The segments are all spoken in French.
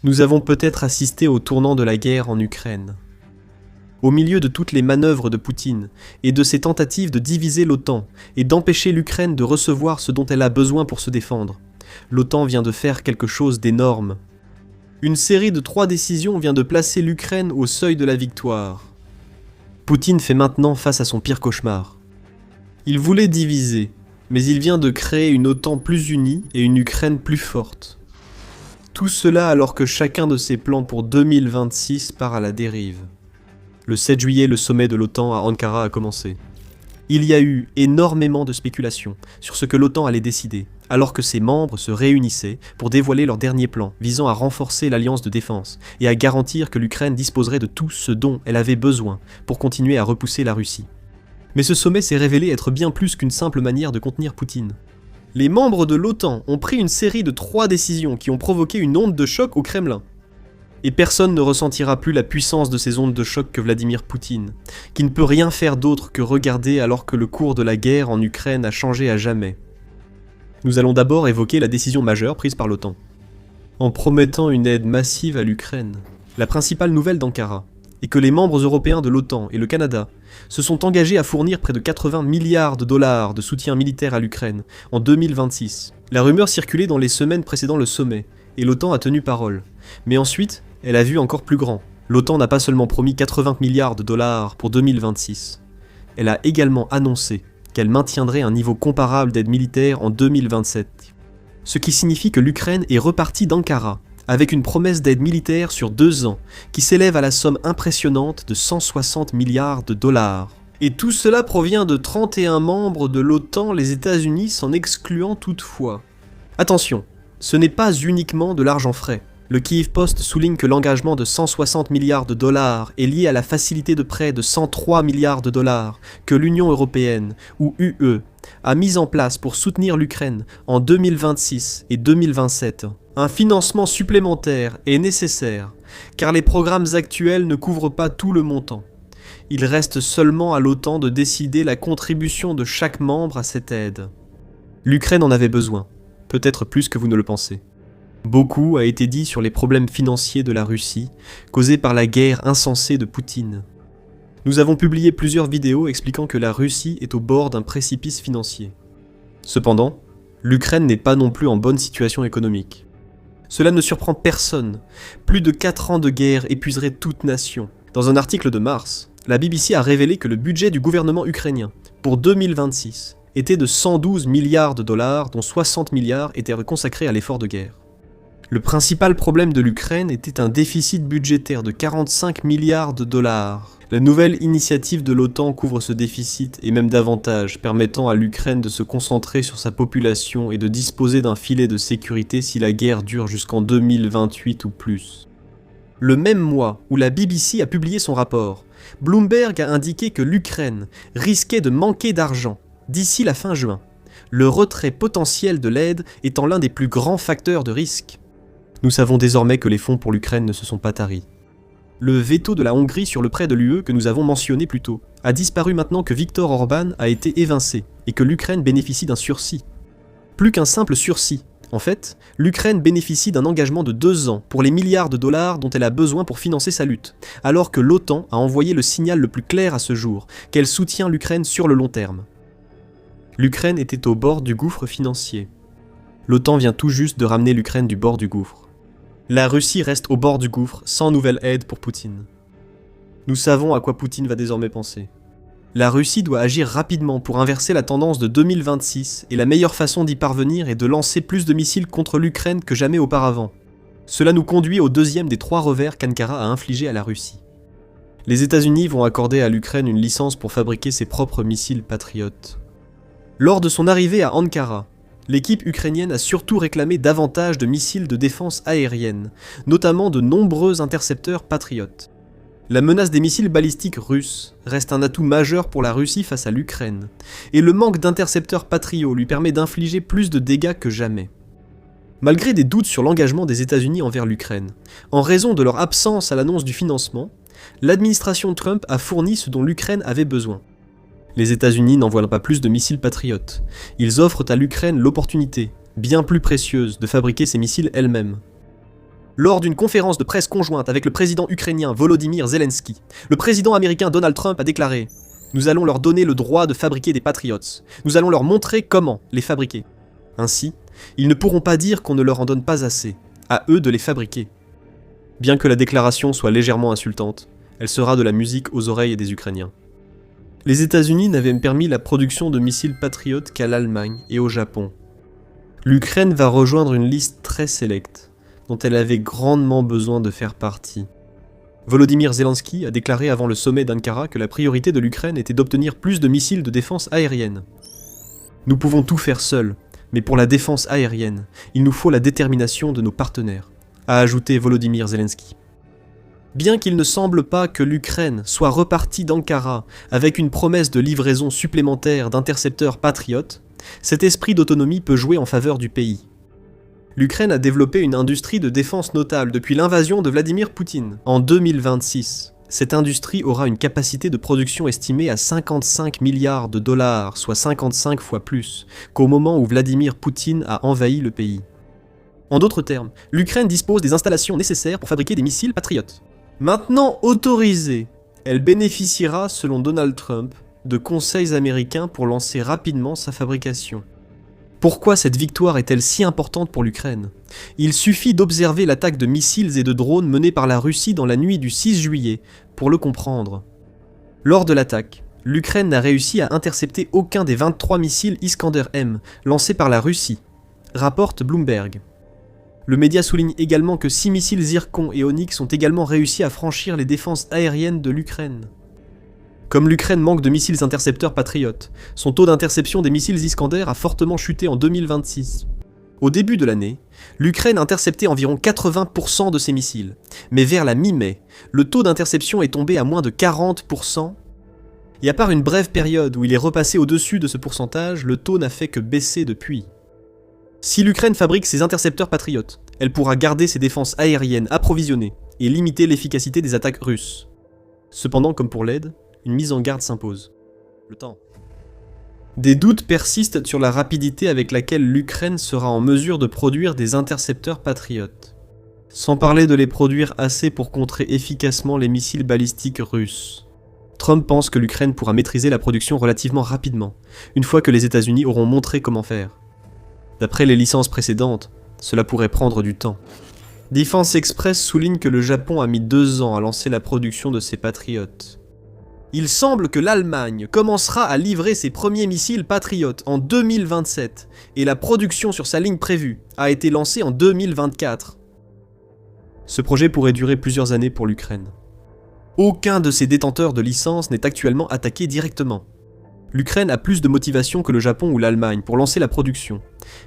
Nous avons peut-être assisté au tournant de la guerre en Ukraine. Au milieu de toutes les manœuvres de Poutine et de ses tentatives de diviser l'OTAN et d'empêcher l'Ukraine de recevoir ce dont elle a besoin pour se défendre, l'OTAN vient de faire quelque chose d'énorme. Une série de 3 décisions vient de placer l'Ukraine au seuil de la victoire. Poutine fait maintenant face à son pire cauchemar. Il voulait diviser, mais il vient de créer une OTAN plus unie et une Ukraine plus forte. Tout cela alors que chacun de ses plans pour 2026 part à la dérive. Le 7 juillet, le sommet de l'OTAN à Ankara a commencé. Il y a eu énormément de spéculations sur ce que l'OTAN allait décider, alors que ses membres se réunissaient pour dévoiler leur dernier plan visant à renforcer l'alliance de défense et à garantir que l'Ukraine disposerait de tout ce dont elle avait besoin pour continuer à repousser la Russie. Mais ce sommet s'est révélé être bien plus qu'une simple manière de contenir Poutine. Les membres de l'OTAN ont pris une série de 3 décisions qui ont provoqué une onde de choc au Kremlin. Et personne ne ressentira plus la puissance de ces ondes de choc que Vladimir Poutine, qui ne peut rien faire d'autre que regarder alors que le cours de la guerre en Ukraine a changé à jamais. Nous allons d'abord évoquer la décision majeure prise par l'OTAN. En promettant une aide massive à l'Ukraine, la principale nouvelle d'Ankara est que les membres européens de l'OTAN et le Canada se sont engagés à fournir près de 80 milliards de dollars de soutien militaire à l'Ukraine en 2026. La rumeur circulait dans les semaines précédant le sommet, et l'OTAN a tenu parole. Mais ensuite, elle a vu encore plus grand. L'OTAN n'a pas seulement promis 80 milliards de dollars pour 2026, elle a également annoncé qu'elle maintiendrait un niveau comparable d'aide militaire en 2027. Ce qui signifie que l'Ukraine est repartie d'Ankara avec une promesse d'aide militaire sur 2 ans qui s'élève à la somme impressionnante de 160 milliards de dollars. Et tout cela provient de 31 membres de l'OTAN, les États-Unis s'en excluant toutefois. Attention, ce n'est pas uniquement de l'argent frais. Le Kyiv Post souligne que l'engagement de 160 milliards de dollars est lié à la facilité de prêt de 103 milliards de dollars que l'Union européenne, ou UE, a mise en place pour soutenir l'Ukraine en 2026 et 2027. Un financement supplémentaire est nécessaire, car les programmes actuels ne couvrent pas tout le montant. Il reste seulement à l'OTAN de décider la contribution de chaque membre à cette aide. L'Ukraine en avait besoin, peut-être plus que vous ne le pensez. Beaucoup a été dit sur les problèmes financiers de la Russie, causés par la guerre insensée de Poutine. Nous avons publié plusieurs vidéos expliquant que la Russie est au bord d'un précipice financier. Cependant, l'Ukraine n'est pas non plus en bonne situation économique. Cela ne surprend personne. Plus de 4 ans de guerre épuiseraient toute nation. Dans un article de mars, la BBC a révélé que le budget du gouvernement ukrainien pour 2026 était de 112 milliards de dollars, dont 60 milliards étaient consacrés à l'effort de guerre. Le principal problème de l'Ukraine était un déficit budgétaire de 45 milliards de dollars. La nouvelle initiative de l'OTAN couvre ce déficit et même davantage, permettant à l'Ukraine de se concentrer sur sa population et de disposer d'un filet de sécurité si la guerre dure jusqu'en 2028 ou plus. Le même mois où la BBC a publié son rapport, Bloomberg a indiqué que l'Ukraine risquait de manquer d'argent d'ici la fin juin, le retrait potentiel de l'aide étant l'un des plus grands facteurs de risque. Nous savons désormais que les fonds pour l'Ukraine ne se sont pas taris. Le veto de la Hongrie sur le prêt de l'UE que nous avons mentionné plus tôt a disparu maintenant que Viktor Orban a été évincé et que l'Ukraine bénéficie d'un sursis. Plus qu'un simple sursis. En fait, l'Ukraine bénéficie d'un engagement de 2 ans pour les milliards de dollars dont elle a besoin pour financer sa lutte, alors que l'OTAN a envoyé le signal le plus clair à ce jour, qu'elle soutient l'Ukraine sur le long terme. L'Ukraine était au bord du gouffre financier. L'OTAN vient tout juste de ramener l'Ukraine du bord du gouffre. La Russie reste au bord du gouffre, sans nouvelle aide pour Poutine. Nous savons à quoi Poutine va désormais penser. La Russie doit agir rapidement pour inverser la tendance de 2026, et la meilleure façon d'y parvenir est de lancer plus de missiles contre l'Ukraine que jamais auparavant. Cela nous conduit au 2e des 3 revers qu'Ankara a infligés à la Russie. Les États-Unis vont accorder à l'Ukraine une licence pour fabriquer ses propres missiles Patriot. Lors de son arrivée à Ankara, l'équipe ukrainienne a surtout réclamé davantage de missiles de défense aérienne, notamment de nombreux intercepteurs Patriot. La menace des missiles balistiques russes reste un atout majeur pour la Russie face à l'Ukraine, et le manque d'intercepteurs Patriot lui permet d'infliger plus de dégâts que jamais. Malgré des doutes sur l'engagement des États-Unis envers l'Ukraine, en raison de leur absence à l'annonce du financement, l'administration Trump a fourni ce dont l'Ukraine avait besoin. Les États-Unis n'envoient pas plus de missiles Patriot. Ils offrent à l'Ukraine l'opportunité, bien plus précieuse, de fabriquer ces missiles elle-même. Lors d'une conférence de presse conjointe avec le président ukrainien Volodymyr Zelensky, le président américain Donald Trump a déclaré « Nous allons leur donner le droit de fabriquer des Patriots. Nous allons leur montrer comment les fabriquer. Ainsi, ils ne pourront pas dire qu'on ne leur en donne pas assez. À eux de les fabriquer. » Bien que la déclaration soit légèrement insultante, elle sera de la musique aux oreilles des Ukrainiens. Les États-Unis n'avaient permis la production de missiles Patriot qu'à l'Allemagne et au Japon. L'Ukraine va rejoindre une liste très sélecte, dont elle avait grandement besoin de faire partie. Volodymyr Zelensky a déclaré avant le sommet d'Ankara que la priorité de l'Ukraine était d'obtenir plus de missiles de défense aérienne. Nous pouvons tout faire seuls, mais pour la défense aérienne, il nous faut la détermination de nos partenaires, a ajouté Volodymyr Zelensky. Bien qu'il ne semble pas que l'Ukraine soit repartie d'Ankara avec une promesse de livraison supplémentaire d'intercepteurs Patriot, cet esprit d'autonomie peut jouer en faveur du pays. L'Ukraine a développé une industrie de défense notable depuis l'invasion de Vladimir Poutine. En 2026, cette industrie aura une capacité de production estimée à 55 milliards de dollars, soit 55 fois plus, qu'au moment où Vladimir Poutine a envahi le pays. En d'autres termes, l'Ukraine dispose des installations nécessaires pour fabriquer des missiles Patriot. Maintenant autorisée, elle bénéficiera, selon Donald Trump, de conseils américains pour lancer rapidement sa fabrication. Pourquoi cette victoire est-elle si importante pour l'Ukraine ? Il suffit d'observer l'attaque de missiles et de drones menée par la Russie dans la nuit du 6 juillet pour le comprendre. Lors de l'attaque, l'Ukraine n'a réussi à intercepter aucun des 23 missiles Iskander-M lancés par la Russie, rapporte Bloomberg. Le média souligne également que 6 missiles Zircon et Onyx ont également réussi à franchir les défenses aériennes de l'Ukraine. Comme l'Ukraine manque de missiles intercepteurs Patriot, son taux d'interception des missiles Iskander a fortement chuté en 2026. Au début de l'année, l'Ukraine interceptait environ 80% de ses missiles, mais vers la mi-mai, le taux d'interception est tombé à moins de 40%, et à part une brève période où il est repassé au-dessus de ce pourcentage, le taux n'a fait que baisser depuis. Si l'Ukraine fabrique ses intercepteurs Patriot, elle pourra garder ses défenses aériennes approvisionnées et limiter l'efficacité des attaques russes. Cependant, comme pour l'aide, une mise en garde s'impose. Le temps. Des doutes persistent sur la rapidité avec laquelle l'Ukraine sera en mesure de produire des intercepteurs Patriot. Sans parler de les produire assez pour contrer efficacement les missiles balistiques russes. Trump pense que l'Ukraine pourra maîtriser la production relativement rapidement, une fois que les États-Unis auront montré comment faire. D'après les licences précédentes, cela pourrait prendre du temps. Defense Express souligne que le Japon a mis 2 ans à lancer la production de ses Patriots. Il semble que l'Allemagne commencera à livrer ses premiers missiles Patriot en 2027 et la production sur sa ligne prévue a été lancée en 2024. Ce projet pourrait durer plusieurs années pour l'Ukraine. Aucun de ses détenteurs de licence n'est actuellement attaqué directement. L'Ukraine a plus de motivation que le Japon ou l'Allemagne pour lancer la production,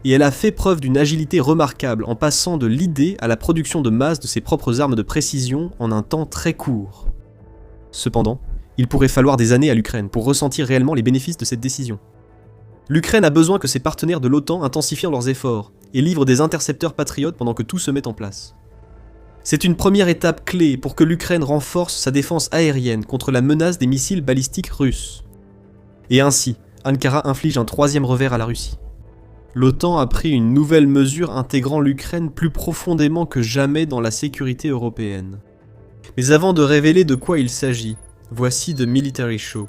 et elle a fait preuve d'une agilité remarquable en passant de l'idée à la production de masse de ses propres armes de précision en un temps très court. Cependant, il pourrait falloir des années à l'Ukraine pour ressentir réellement les bénéfices de cette décision. L'Ukraine a besoin que ses partenaires de l'OTAN intensifient leurs efforts et livrent des intercepteurs patriotes pendant que tout se met en place. C'est une première étape clé pour que l'Ukraine renforce sa défense aérienne contre la menace des missiles balistiques russes. Et ainsi, Ankara inflige un 3e revers à la Russie. L'OTAN a pris une nouvelle mesure intégrant l'Ukraine plus profondément que jamais dans la sécurité européenne. Mais avant de révéler de quoi il s'agit, voici The Military Show.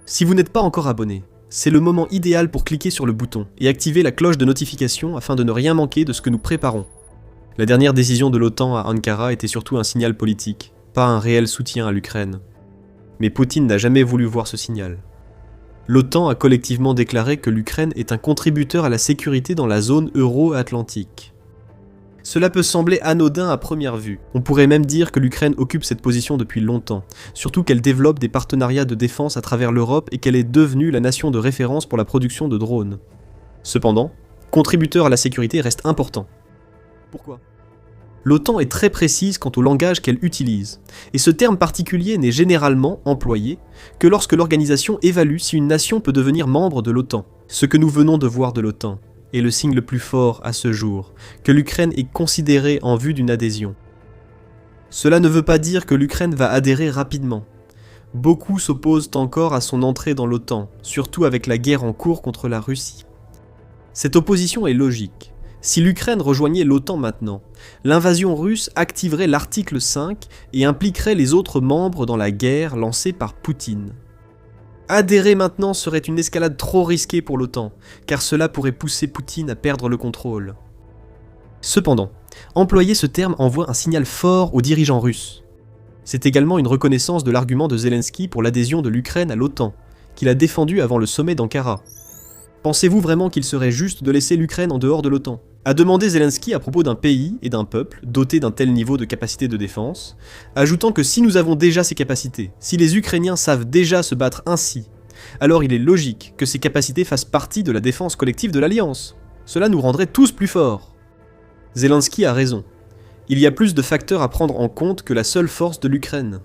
Si vous n'êtes pas encore abonné, c'est le moment idéal pour cliquer sur le bouton et activer la cloche de notification afin de ne rien manquer de ce que nous préparons. La dernière décision de l'OTAN à Ankara était surtout un signal politique, pas un réel soutien à l'Ukraine. Mais Poutine n'a jamais voulu voir ce signal. L'OTAN a collectivement déclaré que l'Ukraine est un contributeur à la sécurité dans la zone euro-atlantique. Cela peut sembler anodin à première vue. On pourrait même dire que l'Ukraine occupe cette position depuis longtemps, surtout qu'elle développe des partenariats de défense à travers l'Europe et qu'elle est devenue la nation de référence pour la production de drones. Cependant, contributeur à la sécurité reste important. Pourquoi ? L'OTAN est très précise quant au langage qu'elle utilise, et ce terme particulier n'est généralement employé que lorsque l'organisation évalue si une nation peut devenir membre de l'OTAN. Ce que nous venons de voir de l'OTAN est le signe le plus fort à ce jour, que l'Ukraine est considérée en vue d'une adhésion. Cela ne veut pas dire que l'Ukraine va adhérer rapidement. Beaucoup s'opposent encore à son entrée dans l'OTAN, surtout avec la guerre en cours contre la Russie. Cette opposition est logique. Si l'Ukraine rejoignait l'OTAN maintenant, l'invasion russe activerait l'article 5 et impliquerait les autres membres dans la guerre lancée par Poutine. Adhérer maintenant serait une escalade trop risquée pour l'OTAN, car cela pourrait pousser Poutine à perdre le contrôle. Cependant, employer ce terme envoie un signal fort aux dirigeants russes. C'est également une reconnaissance de l'argument de Zelensky pour l'adhésion de l'Ukraine à l'OTAN, qu'il a défendu avant le sommet d'Ankara. Pensez-vous vraiment qu'il serait juste de laisser l'Ukraine en dehors de l'OTAN ? A demandé Zelensky à propos d'un pays et d'un peuple doté d'un tel niveau de capacité de défense, ajoutant que si nous avons déjà ces capacités, si les Ukrainiens savent déjà se battre ainsi, alors il est logique que ces capacités fassent partie de la défense collective de l'Alliance. Cela nous rendrait tous plus forts. Zelensky a raison. Il y a plus de facteurs à prendre en compte que la seule force de l'Ukraine.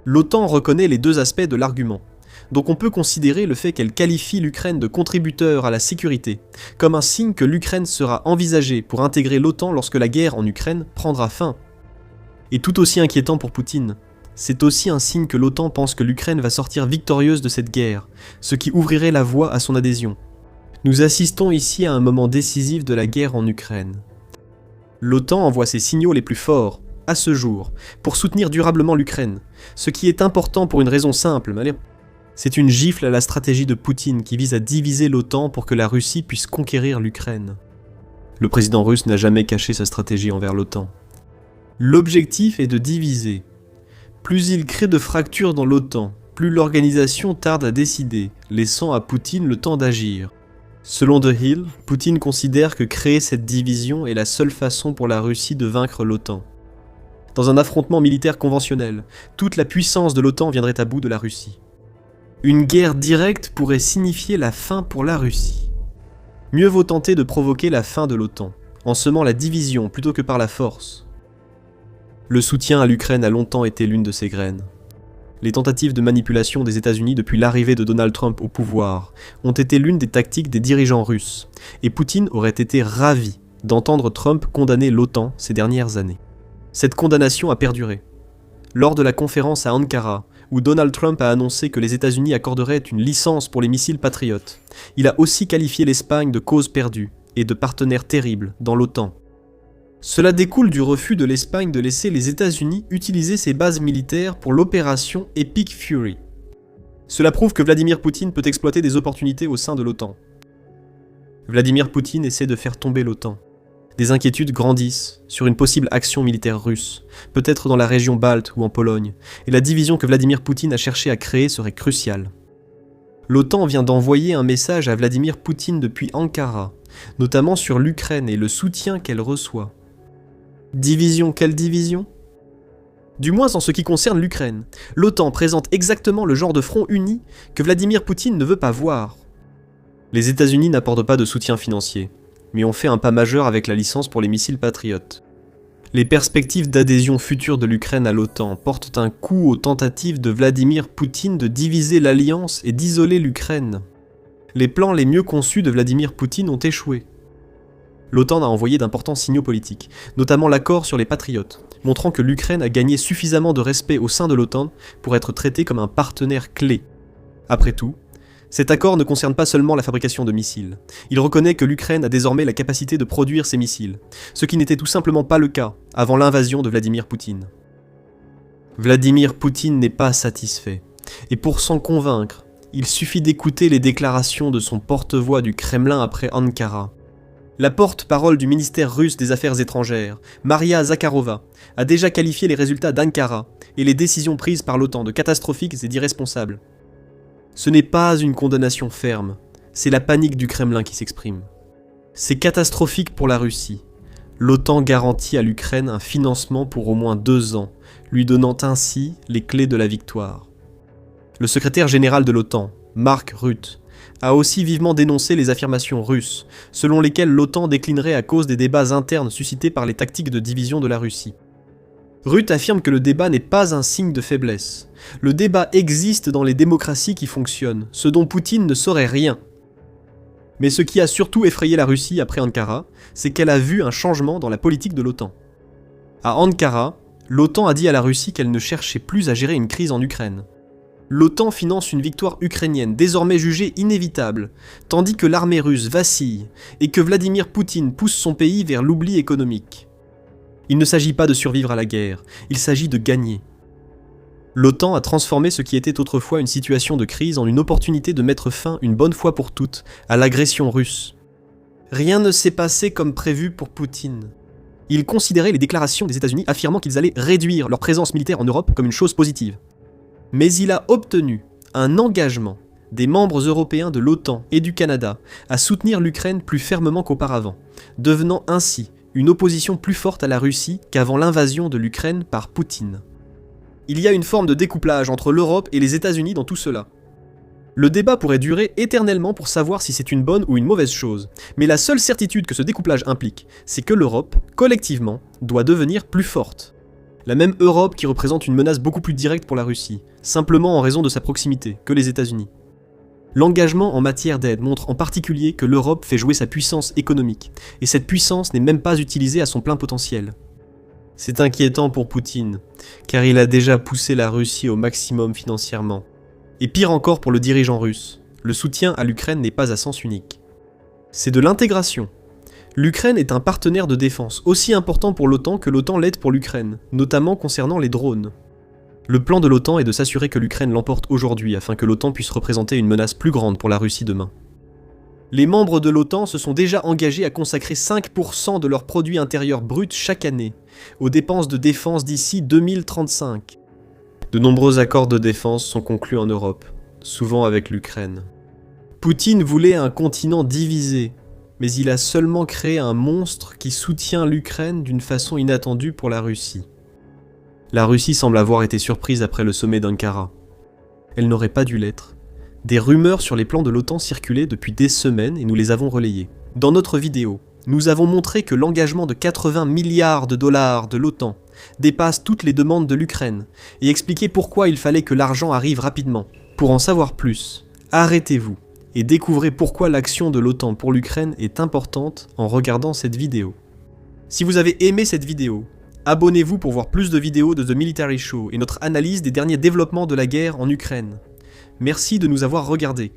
L'OTAN reconnaît les deux aspects de l'argument. Donc on peut considérer le fait qu'elle qualifie l'Ukraine de contributeur à la sécurité comme un signe que l'Ukraine sera envisagée pour intégrer l'OTAN lorsque la guerre en Ukraine prendra fin. Et tout aussi inquiétant pour Poutine, c'est aussi un signe que l'OTAN pense que l'Ukraine va sortir victorieuse de cette guerre, ce qui ouvrirait la voie à son adhésion. Nous assistons ici à un moment décisif de la guerre en Ukraine. L'OTAN envoie ses signaux les plus forts, à ce jour, pour soutenir durablement l'Ukraine, ce qui est important pour une raison simple, c'est une gifle à la stratégie de Poutine qui vise à diviser l'OTAN pour que la Russie puisse conquérir l'Ukraine. Le président russe n'a jamais caché sa stratégie envers l'OTAN. L'objectif est de diviser. Plus il crée de fractures dans l'OTAN, plus l'organisation tarde à décider, laissant à Poutine le temps d'agir. Selon The Hill, Poutine considère que créer cette division est la seule façon pour la Russie de vaincre l'OTAN. Dans un affrontement militaire conventionnel, toute la puissance de l'OTAN viendrait à bout de la Russie. Une guerre directe pourrait signifier la fin pour la Russie. Mieux vaut tenter de provoquer la fin de l'OTAN, en semant la division plutôt que par la force. Le soutien à l'Ukraine a longtemps été l'une de ces graines. Les tentatives de manipulation des États-Unis depuis l'arrivée de Donald Trump au pouvoir ont été l'une des tactiques des dirigeants russes, et Poutine aurait été ravi d'entendre Trump condamner l'OTAN ces dernières années. Cette condamnation a perduré. Lors de la conférence à Ankara, où Donald Trump a annoncé que les États-Unis accorderaient une licence pour les missiles Patriot, il a aussi qualifié l'Espagne de cause perdue et de partenaire terrible dans l'OTAN. Cela découle du refus de l'Espagne de laisser les États-Unis utiliser ses bases militaires pour l'opération Epic Fury. Cela prouve que Vladimir Poutine peut exploiter des opportunités au sein de l'OTAN. Vladimir Poutine essaie de faire tomber l'OTAN. Des inquiétudes grandissent sur une possible action militaire russe, peut-être dans la région balte ou en Pologne, et la division que Vladimir Poutine a cherché à créer serait cruciale. L'OTAN vient d'envoyer un message à Vladimir Poutine depuis Ankara, notamment sur l'Ukraine et le soutien qu'elle reçoit. Division, quelle division ? Du moins en ce qui concerne l'Ukraine, l'OTAN présente exactement le genre de front uni que Vladimir Poutine ne veut pas voir. Les États-Unis n'apportent pas de soutien financier, mais ont fait un pas majeur avec la licence pour les missiles Patriot. Les perspectives d'adhésion future de l'Ukraine à l'OTAN portent un coup aux tentatives de Vladimir Poutine de diviser l'alliance et d'isoler l'Ukraine. Les plans les mieux conçus de Vladimir Poutine ont échoué. L'OTAN a envoyé d'importants signaux politiques, notamment l'accord sur les Patriotes, montrant que l'Ukraine a gagné suffisamment de respect au sein de l'OTAN pour être traitée comme un partenaire clé. Après tout, cet accord ne concerne pas seulement la fabrication de missiles. Il reconnaît que l'Ukraine a désormais la capacité de produire ces missiles, ce qui n'était tout simplement pas le cas avant l'invasion de Vladimir Poutine. Vladimir Poutine n'est pas satisfait, et pour s'en convaincre, il suffit d'écouter les déclarations de son porte-voix du Kremlin après Ankara. La porte-parole du ministère russe des Affaires étrangères, Maria Zakharova, a déjà qualifié les résultats d'Ankara et les décisions prises par l'OTAN de catastrophiques et d'irresponsables. Ce n'est pas une condamnation ferme, c'est la panique du Kremlin qui s'exprime. C'est catastrophique pour la Russie. L'OTAN garantit à l'Ukraine un financement pour au moins 2 ans, lui donnant ainsi les clés de la victoire. Le secrétaire général de l'OTAN, Mark Rutte, a aussi vivement dénoncé les affirmations russes, selon lesquelles l'OTAN déclinerait à cause des débats internes suscités par les tactiques de division de la Russie. Rutte affirme que le débat n'est pas un signe de faiblesse. Le débat existe dans les démocraties qui fonctionnent, ce dont Poutine ne saurait rien. Mais ce qui a surtout effrayé la Russie après Ankara, c'est qu'elle a vu un changement dans la politique de l'OTAN. À Ankara, l'OTAN a dit à la Russie qu'elle ne cherchait plus à gérer une crise en Ukraine. L'OTAN finance une victoire ukrainienne désormais jugée inévitable, tandis que l'armée russe vacille et que Vladimir Poutine pousse son pays vers l'oubli économique. Il ne s'agit pas de survivre à la guerre, il s'agit de gagner. L'OTAN a transformé ce qui était autrefois une situation de crise en une opportunité de mettre fin une bonne fois pour toutes à l'agression russe. Rien ne s'est passé comme prévu pour Poutine. Il considérait les déclarations des États-Unis affirmant qu'ils allaient réduire leur présence militaire en Europe comme une chose positive. Mais il a obtenu un engagement des membres européens de l'OTAN et du Canada à soutenir l'Ukraine plus fermement qu'auparavant, devenant ainsi une opposition plus forte à la Russie qu'avant l'invasion de l'Ukraine par Poutine. Il y a une forme de découplage entre l'Europe et les États-Unis dans tout cela. Le débat pourrait durer éternellement pour savoir si c'est une bonne ou une mauvaise chose, mais la seule certitude que ce découplage implique, c'est que l'Europe, collectivement, doit devenir plus forte. La même Europe qui représente une menace beaucoup plus directe pour la Russie, simplement en raison de sa proximité, que les États-Unis. L'engagement en matière d'aide montre en particulier que l'Europe fait jouer sa puissance économique, et cette puissance n'est même pas utilisée à son plein potentiel. C'est inquiétant pour Poutine, car il a déjà poussé la Russie au maximum financièrement. Et pire encore pour le dirigeant russe, le soutien à l'Ukraine n'est pas à sens unique. C'est de l'intégration. L'Ukraine est un partenaire de défense aussi important pour l'OTAN que l'OTAN l'aide pour l'Ukraine, notamment concernant les drones. Le plan de l'OTAN est de s'assurer que l'Ukraine l'emporte aujourd'hui afin que l'OTAN puisse représenter une menace plus grande pour la Russie demain. Les membres de l'OTAN se sont déjà engagés à consacrer 5% de leur produit intérieur brut chaque année aux dépenses de défense d'ici 2035. De nombreux accords de défense sont conclus en Europe, souvent avec l'Ukraine. Poutine voulait un continent divisé, mais il a seulement créé un monstre qui soutient l'Ukraine d'une façon inattendue pour la Russie. La Russie semble avoir été surprise après le sommet d'Ankara. Elle n'aurait pas dû l'être. Des rumeurs sur les plans de l'OTAN circulaient depuis des semaines et nous les avons relayées. Dans notre vidéo, nous avons montré que l'engagement de 80 milliards de dollars de l'OTAN dépasse toutes les demandes de l'Ukraine et expliqué pourquoi il fallait que l'argent arrive rapidement. Pour en savoir plus, arrêtez-vous et découvrez pourquoi l'action de l'OTAN pour l'Ukraine est importante en regardant cette vidéo. Si vous avez aimé cette vidéo, abonnez-vous pour voir plus de vidéos de The Military Show et notre analyse des derniers développements de la guerre en Ukraine. Merci de nous avoir regardés.